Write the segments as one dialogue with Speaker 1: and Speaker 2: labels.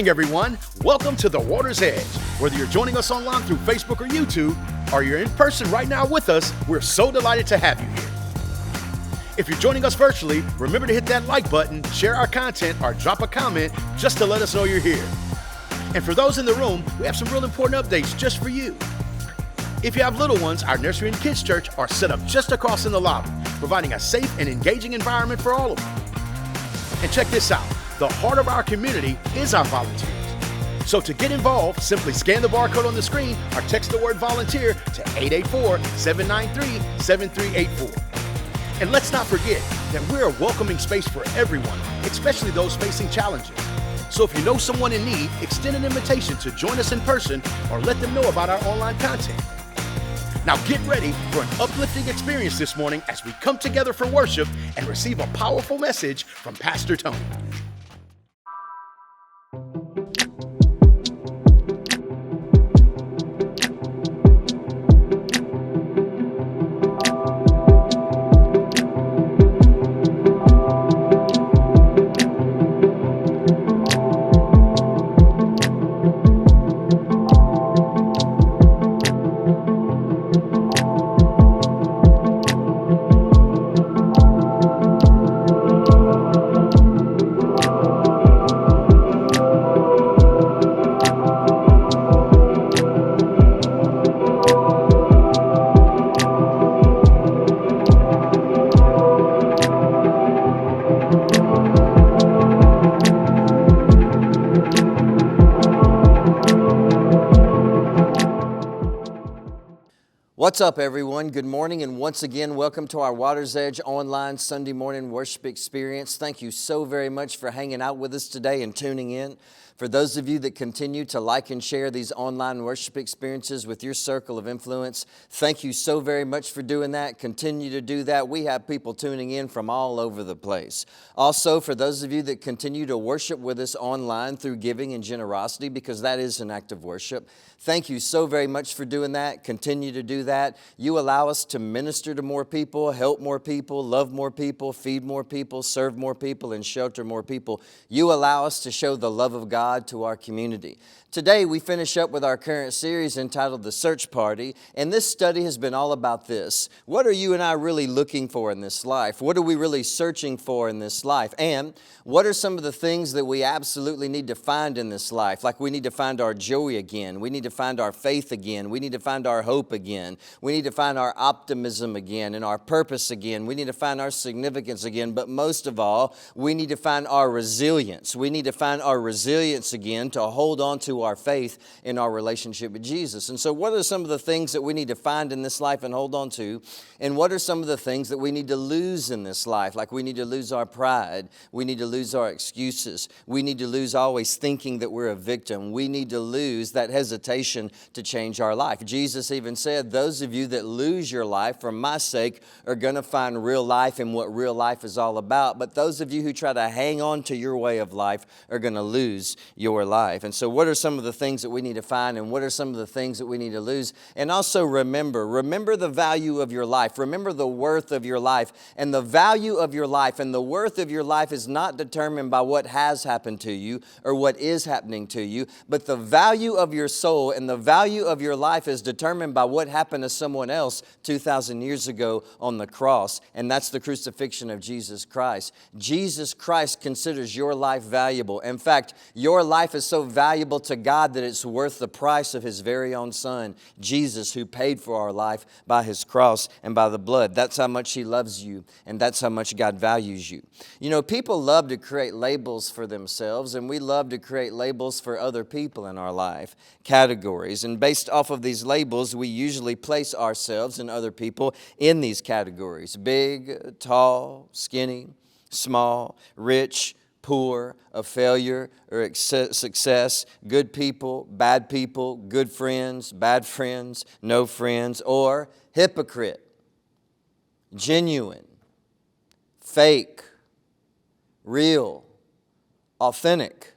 Speaker 1: morning, everyone. Welcome to The Water's Edge. Whether you're joining us online through Facebook or YouTube, or you're in person right now with us, we're so delighted to have you here. If you're joining us virtually, remember to hit that like button, share our content, or drop a comment just to let us know you're here. And for those in the room, we have some real important updates just for you. If you have little ones, our nursery and kids church are set up just across in the lobby, providing a safe and engaging environment for all of them. And check this out. The heart of our community is our volunteers. So to get involved, simply scan the barcode on the screen or text the word volunteer to 884-793-7384. And let's not forget that we're a welcoming space for everyone, especially those facing challenges. So if you know someone in need, extend an invitation to join us in person or let them know about our online content. Now get ready for an uplifting experience this morning as we come together for worship and receive a powerful message from Pastor Tony.
Speaker 2: What's up, everyone? Good morning, and once again, welcome to our Water's Edge online Sunday morning worship experience. Thank you so very much for hanging out with us today and tuning in. For those of you that continue to like and share these online worship experiences with your circle of influence, thank you so very much for doing that. Continue to do that. We have people tuning in from all over the place. Also, for those of you that continue to worship with us online through giving and generosity, because that is an act of worship, thank you so very much for doing that. Continue to do that. You allow us to minister to more people, help more people, love more people, feed more people, serve more people, and shelter more people. You allow us to show the love of God to our community. Today, we finish up with our current series entitled The Search Party, and this study has been all about this. What are you and I really looking for in this life? What are we really searching for in this life? And what are some of the things that we absolutely need to find in this life? Like we need to find our joy again. We need to find our faith again. We need to find our hope again. We need to find our optimism again and our purpose again. We need to find our significance again. But most of all, we need to find our resilience. We need to find our resilience again to hold on to our faith in our relationship with Jesus. And so what are some of the things that we need to find in this life and hold on to? And what are some of the things that we need to lose in this life? Like we need to lose our pride. We need to lose our excuses. We need to lose always thinking that we're a victim. We need to lose that hesitation to change our life. Jesus even said, those of you that lose your life for my sake are going to find real life and what real life is all about. But those of you who try to hang on to your way of life are going to lose your life. And so what are some of the things that we need to find, and what are some of the things that we need to lose? And also remember the value of your life. Remember the worth of your life. And the value of your life and the worth of your life is not determined by what has happened to you or what is happening to you, but the value of your soul and the value of your life is determined by what happened to someone else 2,000 years ago on the cross, and that's the crucifixion of Jesus Christ. Jesus Christ considers your life valuable. In fact, your life is so valuable to God that it's worth the price of His very own Son, Jesus, who paid for our life by His cross and by the blood. That's how much He loves you, and that's how much God values you. You know, people love to create labels for themselves, and we love to create labels for other people in our life, categories. And based off of these labels, we usually place ourselves and other people in these categories: big, tall, skinny, small, rich, poor, a failure or success, good people, good friends, bad friends, no friends, or hypocrite, genuine, fake, real, authentic,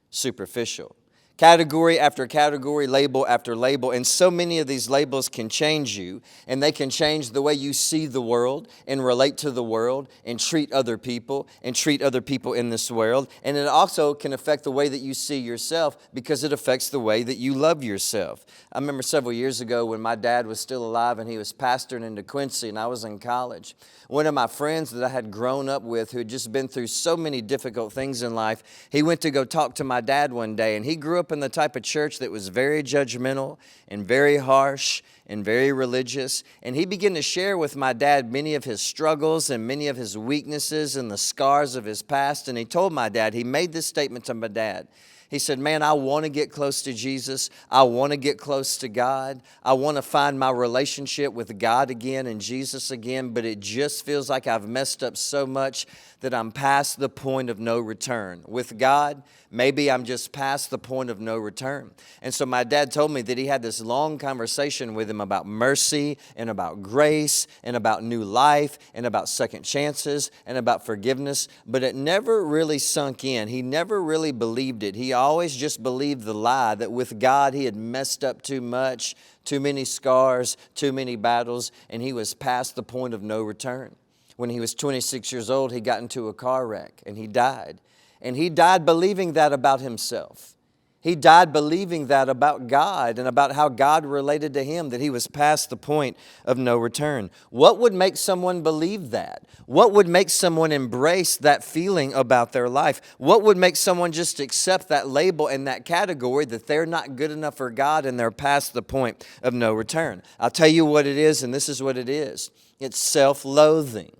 Speaker 2: superficial. Category after category, label after label. And so many of these labels can change you, and they can change the way you see the world and relate to the world and treat other people in this world. And it also can affect the way that you see yourself, because it affects the way that you love yourself. I remember several years ago when my dad was still alive and he was pastoring in DeQuincy and I was in college. One of my friends that I had grown up with, who had just been through so many difficult things in life, he went to go talk to my dad one day, and he grew up in the type of church that was very judgmental and very harsh and very religious. And he began to share with my dad many of his struggles and many of his weaknesses and the scars of his past. And he told my dad, he made this statement to my dad. He said, man, I want to get close to Jesus. I want to get close to God. I want to find my relationship with God again and Jesus again, but it just feels like I've messed up so much that I'm past the point of no return. With God, maybe I'm just past the point of no return. And so my dad told me that he had this long conversation with him about mercy and about grace and about new life and about second chances and about forgiveness, but it never really sunk in. He never really believed it. He always just believed the lie that with God he had messed up too much, too many scars, too many battles, and he was past the point of no return. When he was 26 years old, he got into a car wreck and he died. And he died believing that about himself. He died believing that about God and about how God related to him, that he was past the point of no return. What would make someone believe that? What would make someone embrace that feeling about their life? What would make someone just accept that label and that category that they're not good enough for God and they're past the point of no return? I'll tell you what it is, and this is what it is. It's self-loathing,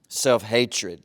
Speaker 2: self-hatred.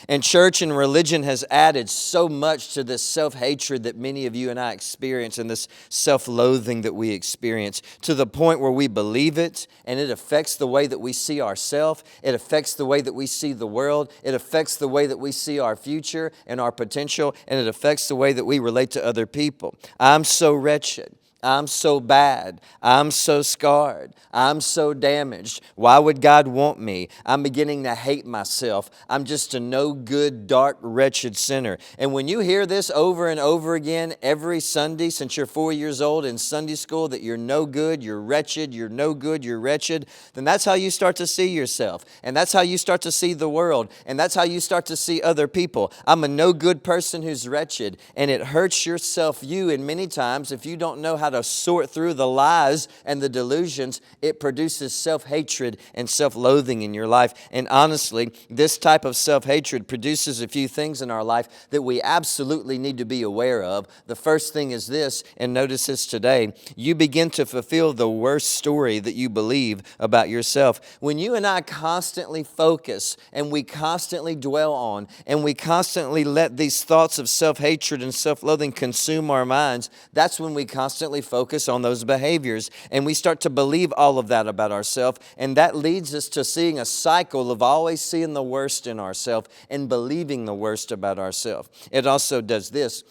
Speaker 2: And church and religion has added so much to this self-hatred that many of you and I experience, and this self-loathing that we experience, to the point where we believe it, and it affects the way that we see ourselves. It affects the way that we see the world. It affects the way that we see our future and our potential, and it affects the way that we relate to other people. I'm so wretched. I'm so bad. I'm so scarred. I'm so damaged. Why would God want me? I'm beginning to hate myself. I'm just a no good, dark, wretched sinner. And when you hear this over and over again every Sunday since you're 4 years old in Sunday school, that you're no good, you're wretched, you're no good, you're wretched, then that's how you start to see yourself. And that's how you start to see the world. And that's how you start to see other people. I'm a no good person who's wretched. And it hurts your self-view. And many times, if you don't know how to sort through the lies and the delusions, it produces self-hatred and self-loathing in your life. And honestly, this type of self-hatred produces a few things in our life that we absolutely need to be aware of. The first thing is this, and notice this today: you begin to fulfill the worst story that you believe about yourself. When you and I constantly focus and we constantly dwell on and we constantly let these thoughts of self-hatred and self-loathing consume our minds, that's when we constantly focus on those behaviors, and we start to believe all of that about ourselves, and that leads us to seeing a cycle of always seeing the worst in ourselves and believing the worst about ourselves. It also does this.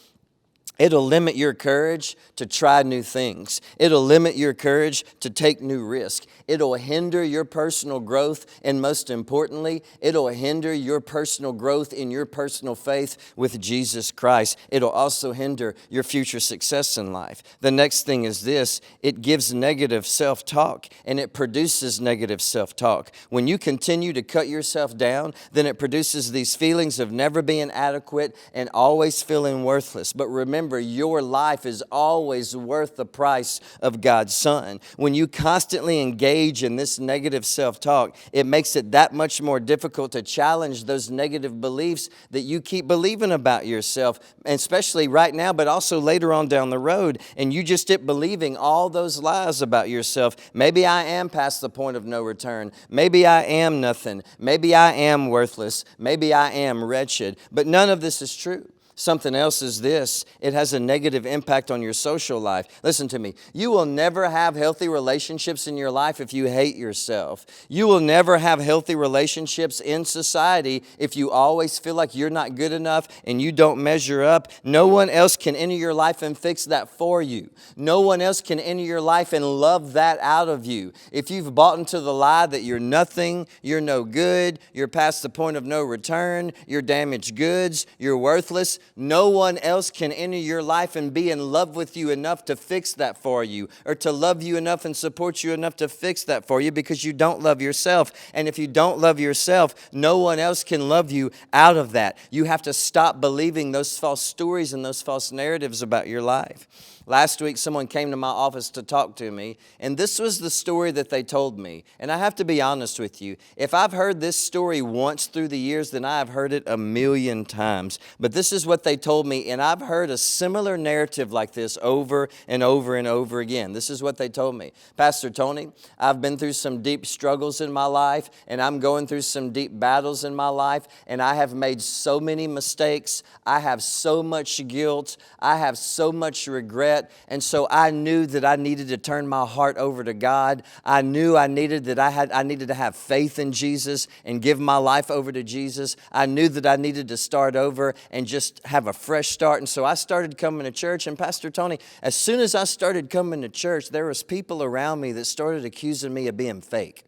Speaker 2: It'll limit your courage to try new things. It'll limit your courage to take new risks. It'll hinder your personal growth, and most importantly, it'll hinder your personal growth in your personal faith with Jesus Christ. It'll also hinder your future success in life. The next thing is this: it gives negative self-talk, and it produces negative self-talk. When you continue to cut yourself down, then it produces these feelings of never being adequate and always feeling worthless. But remember, your life is always worth the price of God's Son. When you constantly engage in this negative self-talk, it makes it that much more difficult to challenge those negative beliefs that you keep believing about yourself, and especially right now, but also later on down the road. And you just keep believing all those lies about yourself. Maybe I am past the point of no return. Maybe I am nothing. Maybe I am worthless. Maybe I am wretched. But none of this is true. Something else is this: it has a negative impact on your social life. Listen to me. You will never have healthy relationships in your life if you hate yourself. You will never have healthy relationships in society if you always feel like you're not good enough and you don't measure up. No one else can enter your life and fix that for you. No one else can enter your life and love that out of you. If you've bought into the lie that you're nothing, you're no good, you're past the point of no return, you're damaged goods, you're worthless, no one else can enter your life and be in love with you enough to fix that for you, or to love you enough and support you enough to fix that for you, because you don't love yourself. And if you don't love yourself, no one else can love you out of that. You have to stop believing those false stories and those false narratives about your life. Last week, someone came to my office to talk to me, and this was the story that they told me. And I have to be honest with you. If I've heard this story once through the years, then I have heard it a million times. But this is what they told me, and I've heard a similar narrative like this over and over and over again. This is what they told me. Pastor Tony, I've been through some deep struggles in my life, and I'm going through some deep battles in my life, and I have made so many mistakes. I have so much guilt. I have so much regret. And so I knew that I needed to turn my heart over to God. I knew I needed to have faith in Jesus and give my life over to Jesus. I knew that I needed to start over and just have a fresh start. And so I started coming to church. And Pastor Tony, as soon as I started coming to church, there was people around me that started accusing me of being fake.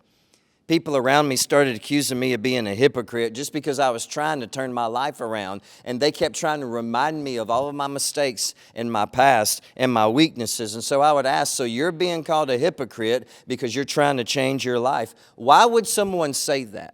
Speaker 2: People around me started accusing me of being a hypocrite just because I was trying to turn my life around. And they kept trying to remind me of all of my mistakes in my past and my weaknesses. And so I would ask, so you're being called a hypocrite because you're trying to change your life. Why would someone say that?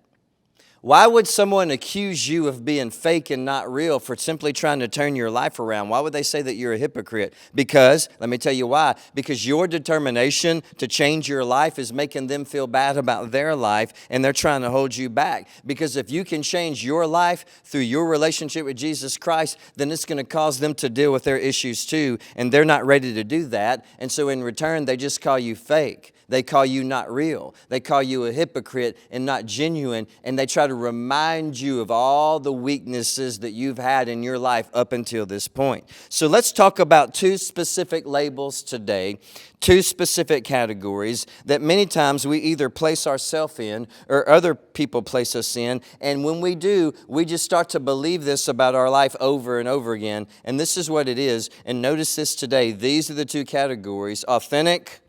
Speaker 2: Why would someone accuse you of being fake and not real for simply trying to turn your life around? Why would they say that you're a hypocrite? Because, let me tell you why, because your determination to change your life is making them feel bad about their life, and they're trying to hold you back. Because if you can change your life through your relationship with Jesus Christ, then it's going to cause them to deal with their issues too, and they're not ready to do that. And so in return, they just call you fake. They call you not real. They call you a hypocrite and not genuine, and they try to remind you of all the weaknesses that you've had in your life up until this point. So let's talk about two specific labels today, two specific categories that many times we either place ourselves in or other people place us in, and when we do, we just start to believe this about our life over and over again, and this is what it is. And notice this today. These are the two categories: authentic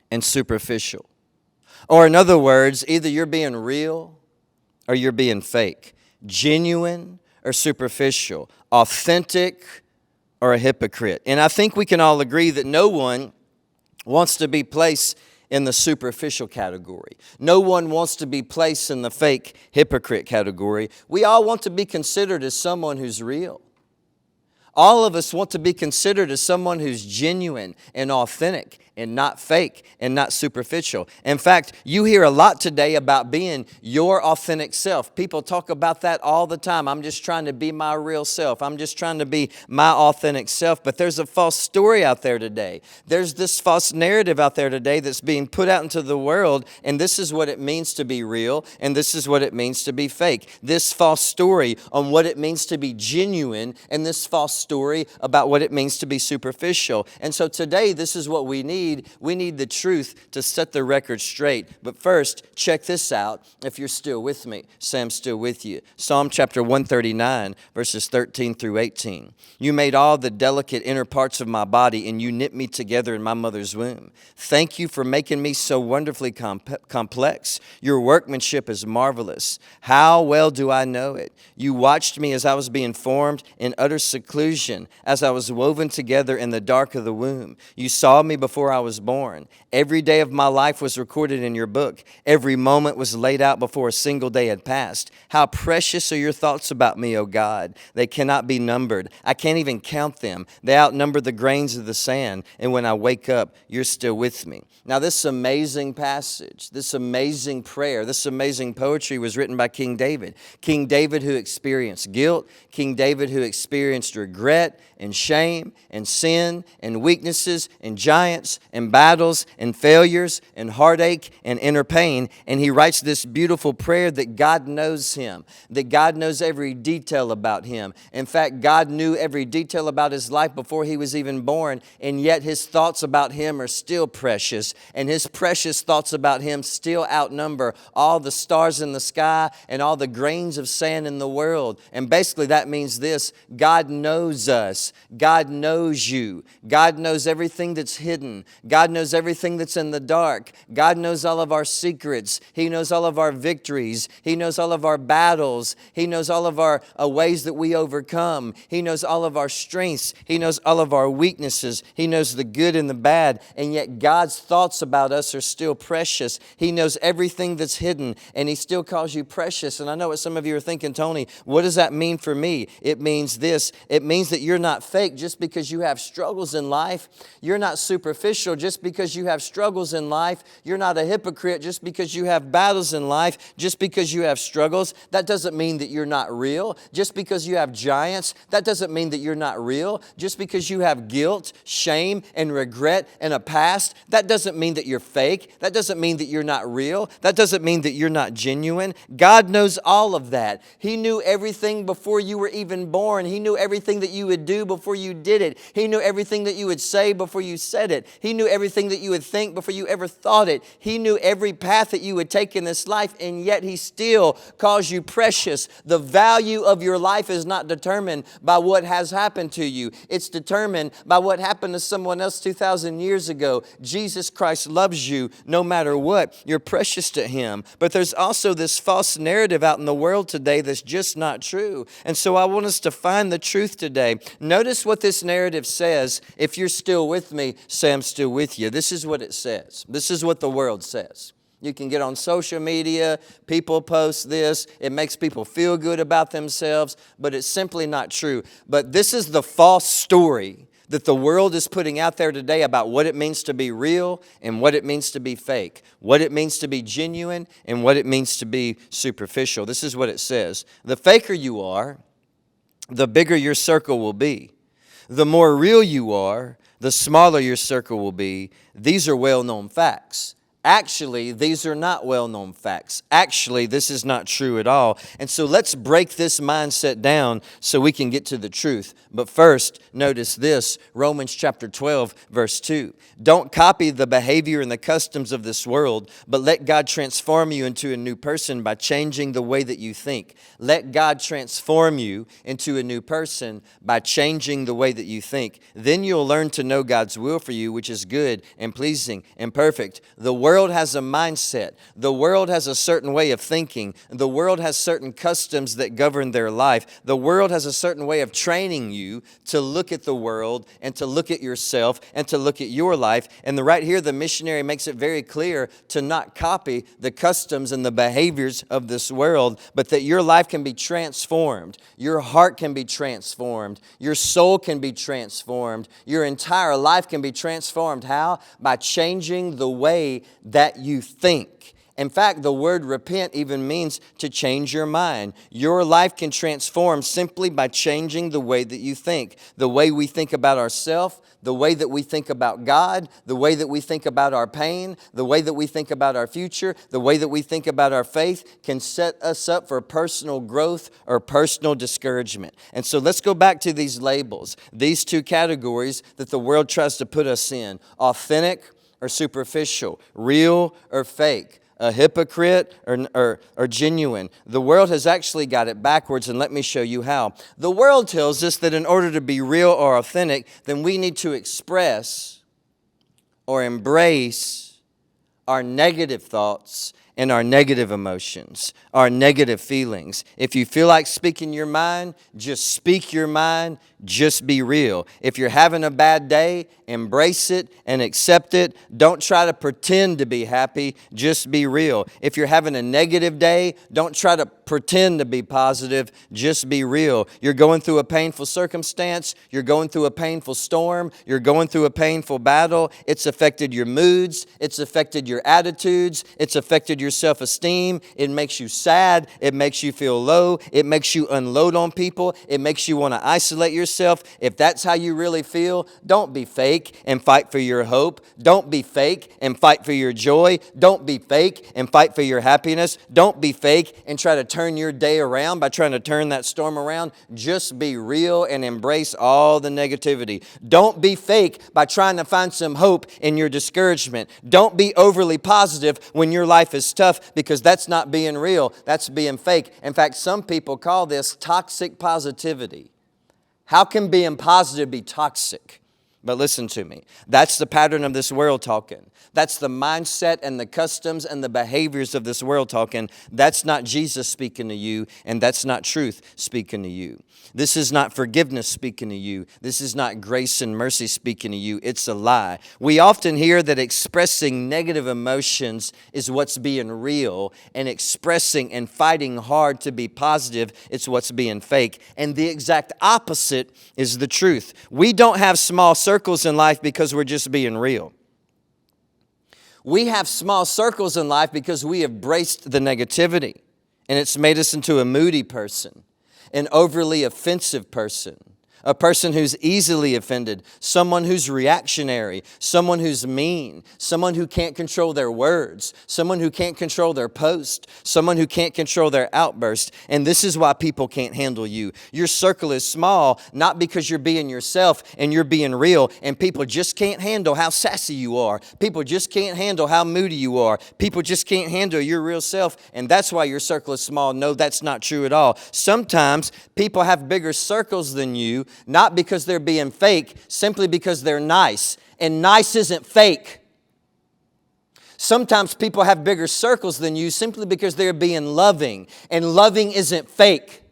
Speaker 2: and superficial. Or in other words, either you're being real or you're being fake. Genuine or superficial. Authentic or a hypocrite. And I think we can all agree that no one wants to be placed in the superficial category. No one wants to be placed in the fake hypocrite category. We all want to be considered as someone who's real. All of us want to be considered as someone who's genuine and authentic and not fake and not superficial. In fact, you hear a lot today about being your authentic self. People talk about that all the time. I'm just trying to be my real self. I'm just trying to be my authentic self. But there's a false story out there today. There's this false narrative out there today that's being put out into the world, and this is what it means to be real, and this is what it means to be fake. This false story on what it means to be genuine, and this false story about what it means to be superficial. And so today, this is what we need. We need the truth to set the record straight. But first, check this out. If you're still with me, say I'm still with you. Psalm chapter 139, verses 13 through 18. You made all the delicate inner parts of my body, and you knit me together in my mother's womb. Thank you for making me so wonderfully complex. Your workmanship is marvelous. How well do I know it? You watched me as I was being formed in utter seclusion, as I was woven together in the dark of the womb. You saw me before I was born. Every day of my life was recorded in your book. Every moment was laid out before a single day had passed. How precious are your thoughts about me, O God. They cannot be numbered. I can't even count them. They outnumber the grains of the sand. And when I wake up, you're still with me. Now, this amazing passage, this amazing prayer, this amazing poetry was written by King David. King David who experienced guilt, King David who experienced regret and shame and sin and weaknesses and giants and battles and failures and heartache and inner pain. And he writes this beautiful prayer that God knows him, that God knows every detail about him. In fact, God knew every detail about his life before he was even born, and yet his thoughts about him are still precious, and his precious thoughts about him still outnumber all the stars in the sky and all the grains of sand in the world. And basically that means this: God knows us. God knows you. God knows everything that's hidden. God knows everything that's in the dark. God knows all of our secrets. He knows all of our victories. He knows all of our battles. He knows all of our ways that we overcome. He knows all of our strengths. He knows all of our weaknesses. He knows the good and the bad. And yet God's thoughts about us are still precious. He knows everything that's hidden, and He still calls you precious. And I know what some of you are thinking, Tony, what does that mean for me? It means this. It means that you're not fake just because you have struggles in life. You're not superficial just because you have struggles in life. You're not a hypocrite just because you have battles in life, just because you have struggles. That doesn't mean that you're not real. Just because you have giants, that doesn't mean that you're not real. Just because you have guilt, shame, and regret and a past, that doesn't mean that you're fake. That doesn't mean that you're not real. That doesn't mean that you're not genuine. God knows all of that. He knew everything before you were even born. He knew everything that you would do before you did it. He knew everything that you would say before you said it. He knew everything that you would think before you ever thought it. He knew every path that you would take in this life, and yet He still calls you precious. The value of your life is not determined by what has happened to you. It's determined by what happened to someone else 2,000 years ago. Jesus Christ loves you no matter what. You're precious to Him. But there's also this false narrative out in the world today that's just not true. And so I want us to find the truth today. Notice what this narrative says. If you're still with me, say I'm still with you. This is what it says. This is what the world says. You can get on social media, people post this, it makes people feel good about themselves, but it's simply not true. But this is the false story that the world is putting out there today about what it means to be real and what it means to be fake, what it means to be genuine and what it means to be superficial. This is what it says. The faker you are, the bigger your circle will be. The more real you are, the smaller your circle will be. These are well-known facts. Actually, these are not well-known facts. Actually, this is not true at all. And so let's break this mindset down so we can get to the truth. But first, notice this, Romans chapter 12, verse 2. Don't copy the behavior and the customs of this world, but let God transform you into a new person by changing the way that you think. Let God transform you into a new person by changing the way that you think. Then you'll learn to know God's will for you, which is good and pleasing and perfect. The world has a mindset. The world has a certain way of thinking. The world has certain customs that govern their life. The world has a certain way of training you to look at the world and to look at yourself and to look at your life. And right here, the missionary makes it very clear to not copy the customs and the behaviors of this world, but that your life can be transformed. Your heart can be transformed. Your soul can be transformed. Your entire life can be transformed. How? By changing the way that you think. In fact, the word repent even means to change your mind. Your life can transform simply by changing the way that you think. The way we think about ourselves, the way that we think about God, the way that we think about our pain, the way that we think about our future, the way that we think about our faith can set us up for personal growth or personal discouragement. And so let's go back to these labels, these two categories that the world tries to put us in: authentic or superficial, real or fake, a hypocrite or genuine. The world has actually got it backwards, and let me show you how. The world tells us that in order to be real or authentic, then we need to express or embrace our negative thoughts and our negative emotions, our negative feelings. If you feel like speaking your mind, just speak your mind, just be real. If you're having a bad day, embrace it and accept it. Don't try to pretend to be happy, just be real. If you're having a negative day, don't try to pretend to be positive, just be real. You're going through a painful circumstance, you're going through a painful storm, you're going through a painful battle. It's affected your moods, it's affected your attitudes, it's affected your self-esteem. It makes you sad, it makes you feel low, it makes you unload on people, it makes you want to isolate yourself. If that's how you really feel, don't be fake and fight for your hope. Don't be fake and fight for your joy. Don't be fake and fight for your happiness. Don't be fake and try to turn your day around by trying to turn that storm around. Just be real and embrace all the negativity. Don't be fake by trying to find some hope in your discouragement. Don't be overly positive when your life is tough, because that's not being real. That's being fake. In fact, some people call this toxic positivity. How can being positive be toxic? But listen to me. That's the pattern of this world talking. That's the mindset and the customs and the behaviors of this world talking. That's not Jesus speaking to you, and that's not truth speaking to you. This is not forgiveness speaking to you. This is not grace and mercy speaking to you. It's a lie. We often hear that expressing negative emotions is what's being real, and expressing and fighting hard to be positive, it's what's being fake. And the exact opposite is the truth. We don't have small circles in life because we're just being real. We have small circles in life because we have braced the negativity, and it's made us into a moody person, an overly offensive person, a person who's easily offended, someone who's reactionary, someone who's mean, someone who can't control their words, someone who can't control their post, someone who can't control their outburst. And this is why people can't handle you. Your circle is small, not because you're being yourself and you're being real, and people just can't handle how sassy you are. People just can't handle how moody you are. People just can't handle your real self, and that's why your circle is small. No, that's not true at all. Sometimes people have bigger circles than you, not because they're being fake, simply because they're nice. And nice isn't fake. Sometimes people have bigger circles than you simply because they're being loving. And loving isn't fake.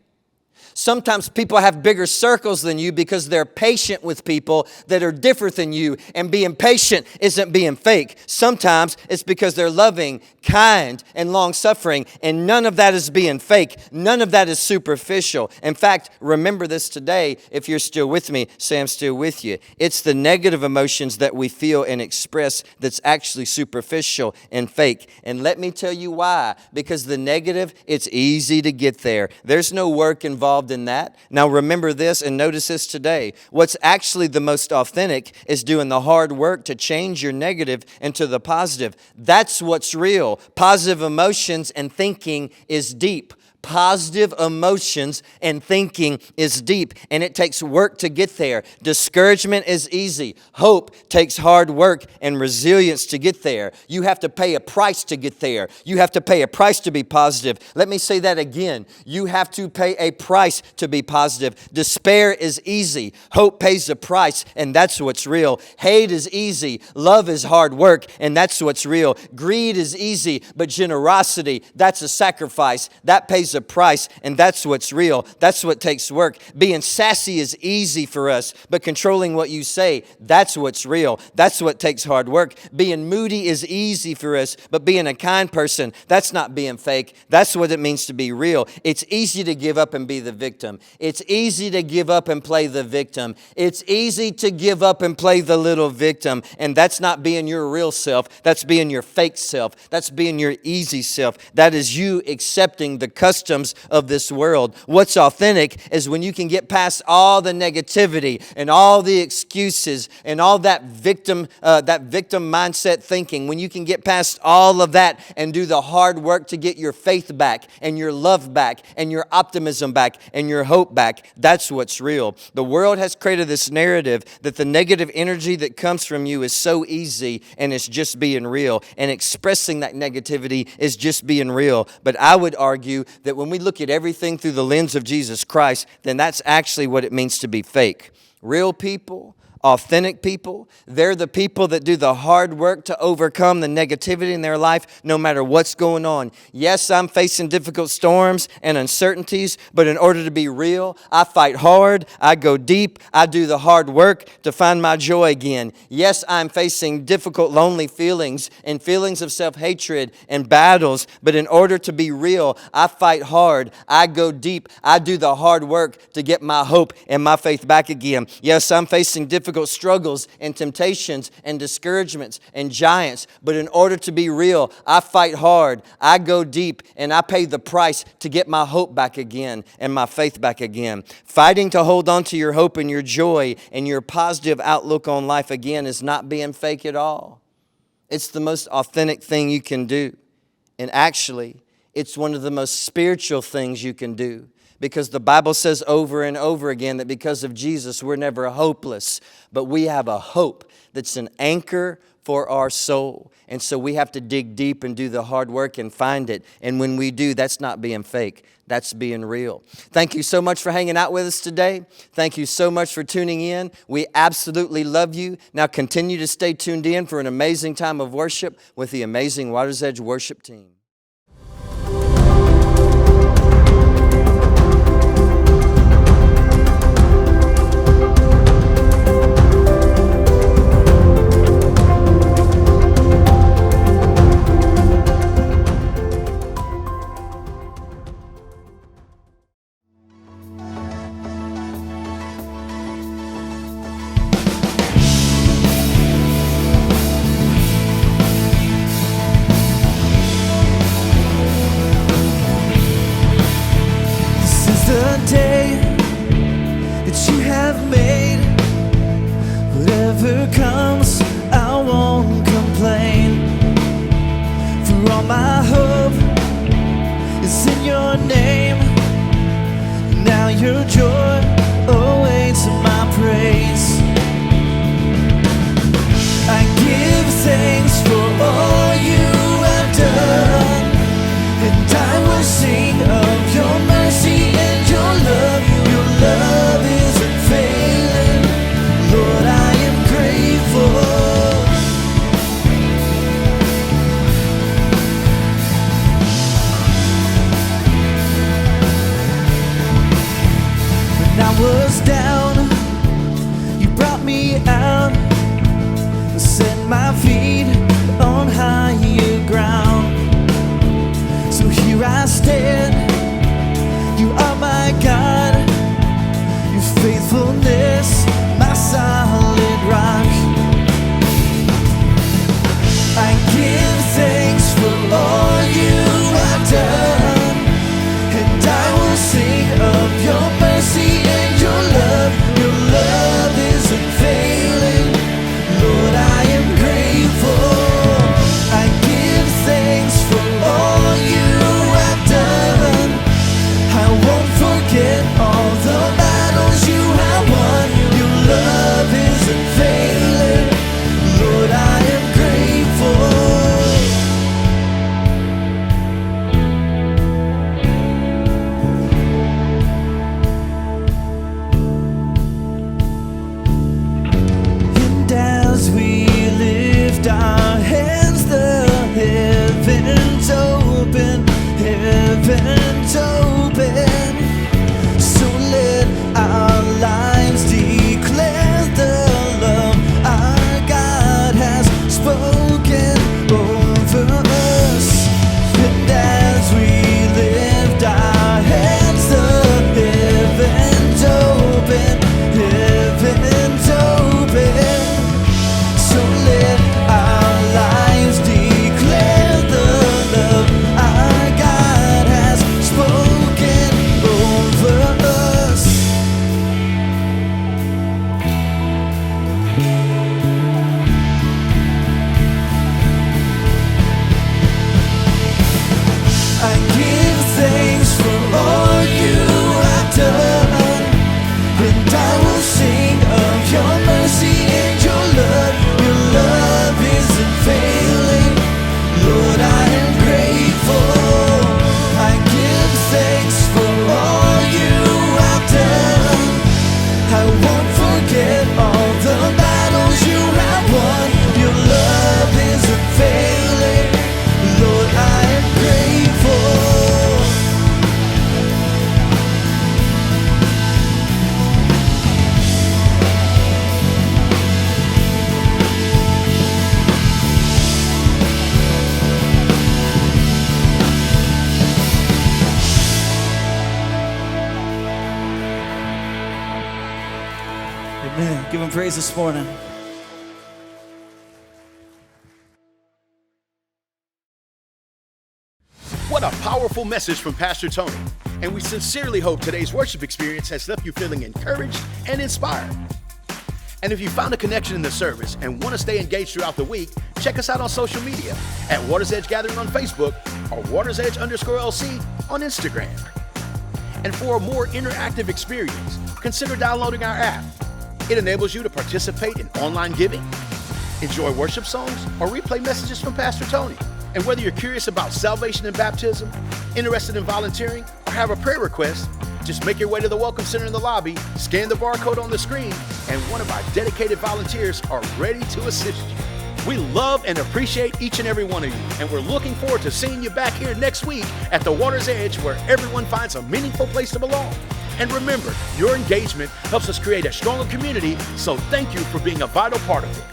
Speaker 2: Sometimes people have bigger circles than you because they're patient with people that are different than you. And being patient isn't being fake. Sometimes it's because they're loving, kind, and long-suffering. And none of that is being fake. None of that is superficial. In fact, remember this today. If you're still with me, say I'm still with you. It's the negative emotions that we feel and express that's actually superficial and fake. And let me tell you why. Because the negative, it's easy to get there. There's no work involved in that. Now remember this and notice this today. What's actually the most authentic is doing the hard work to change your negative into the positive. That's what's real. Positive emotions and thinking is deep. Positive emotions and thinking is deep, and it takes work to get there. Discouragement is easy. Hope takes hard work and resilience to get there. You have to pay a price to get there. You have to pay a price to be positive. Let me say that again. You have to pay a price to be positive. Despair is easy. Hope pays a price, and that's what's real. Hate is easy. Love is hard work, and that's what's real. Greed is easy, but generosity, that's a sacrifice. That pays a price, and that's what's real. That's what takes work. Being sassy is easy for us, but controlling what you say, that's what's real. That's what takes hard work. Being moody is easy for us, but being a kind person, that's not being fake. That's what it means to be real. It's easy to give up and be the victim. It's easy to give up and play the victim. It's easy to give up and play the little victim, and that's not being your real self. That's being your fake self. That's being your easy self. That is you accepting the customs of this world. What's authentic is when you can get past all the negativity and all the excuses and all that victim mindset thinking. When you can get past all of that and do the hard work to get your faith back and your love back and your optimism back and your hope back, that's what's real. The world has created this narrative that the negative energy that comes from you is so easy and it's just being real, and expressing that negativity is just being real. But I would argue that when we look at everything through the lens of Jesus Christ, then that's actually what it means to be fake. Real people, authentic people, they're the people that do the hard work to overcome the negativity in their life no matter what's going on. Yes, I'm facing difficult storms and uncertainties, but in order to be real, I fight hard, I go deep, I do the hard work to find my joy again. Yes, I'm facing difficult, lonely feelings and feelings of self-hatred and battles, but in order to be real, I fight hard, I go deep, I do the hard work to get my hope and my faith back again. Yes, I'm facing difficult struggles and temptations and discouragements and giants. But in order to be real, I fight hard, I go deep, and I pay the price to get my hope back again and my faith back again. Fighting to hold on to your hope and your joy and your positive outlook on life again is not being fake at all. It's the most authentic thing you can do. And actually, it's one of the most spiritual things you can do. because the Bible says over and over again that because of Jesus, we're never hopeless, but we have a hope that's an anchor for our soul. And so we have to dig deep and do the hard work and find it. And when we do, that's not being fake. That's being real. Thank you so much for hanging out with us today. Thank you so much for tuning in. We absolutely love you. Now continue to stay tuned in for an amazing time of worship with the amazing Water's Edge worship team.
Speaker 3: Amen. Give him praise this morning.
Speaker 1: What a powerful message from Pastor Tony. And we sincerely hope today's worship experience has left you feeling encouraged and inspired. And if you found a connection in the service and want to stay engaged throughout the week, check us out on social media at Water's Edge Gathering on Facebook or Water's Edge _LC on Instagram. And for a more interactive experience, consider downloading our app. It enables you to participate in online giving, enjoy worship songs, or replay messages from Pastor Tony. And whether you're curious about salvation and baptism, interested in volunteering, or have a prayer request, just make your way to the Welcome Center in the lobby, scan the barcode on the screen, and one of our dedicated volunteers are ready to assist you. We love and appreciate each and every one of you, and we're looking forward to seeing you back here next week at the Water's Edge, where everyone finds a meaningful place to belong. And remember, your engagement helps us create a stronger community, so thank you for being a vital part of it.